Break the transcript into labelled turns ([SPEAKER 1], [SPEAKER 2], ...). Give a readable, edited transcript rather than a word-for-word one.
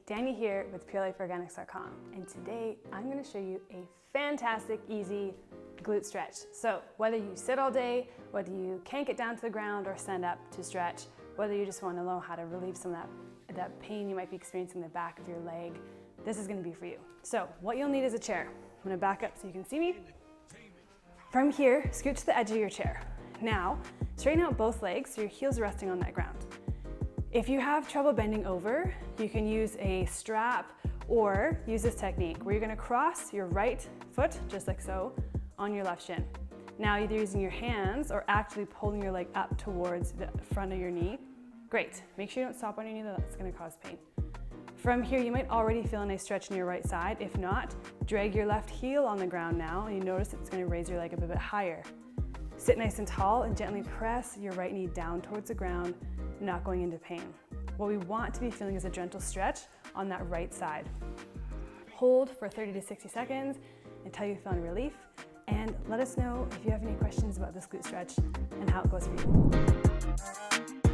[SPEAKER 1] Danny here with PureLifeOrganics.com, and today I'm going to show you a fantastic, easy glute stretch. So whether you sit all day, whether you can't get down to the ground or stand up to stretch, whether you just want to know how to relieve some of that pain you might be experiencing in the back of your leg, this is going to be for you. So what you'll need is a chair. I'm going to back up so you can see me. From here, scoot to the edge of your chair. Now, straighten out both legs so your heels are resting on that ground. If you have trouble bending over, you can use a strap or use this technique where you're going to cross your right foot, just like so, on your left shin. Now, either using your hands or actually pulling your leg up towards the front of your knee. Great. Make sure you don't stop on your knee, that's going to cause pain. From here, you might already feel a nice stretch in your right side. If not, drag your left heel on the ground now, and you notice it's going to raise your leg up a bit higher. Sit nice and tall and gently press your right knee down towards the ground, not going into pain. What we want to be feeling is a gentle stretch on that right side. Hold for 30 to 60 seconds until you feel relief, and let us know if you have any questions about this glute stretch and how it goes for you.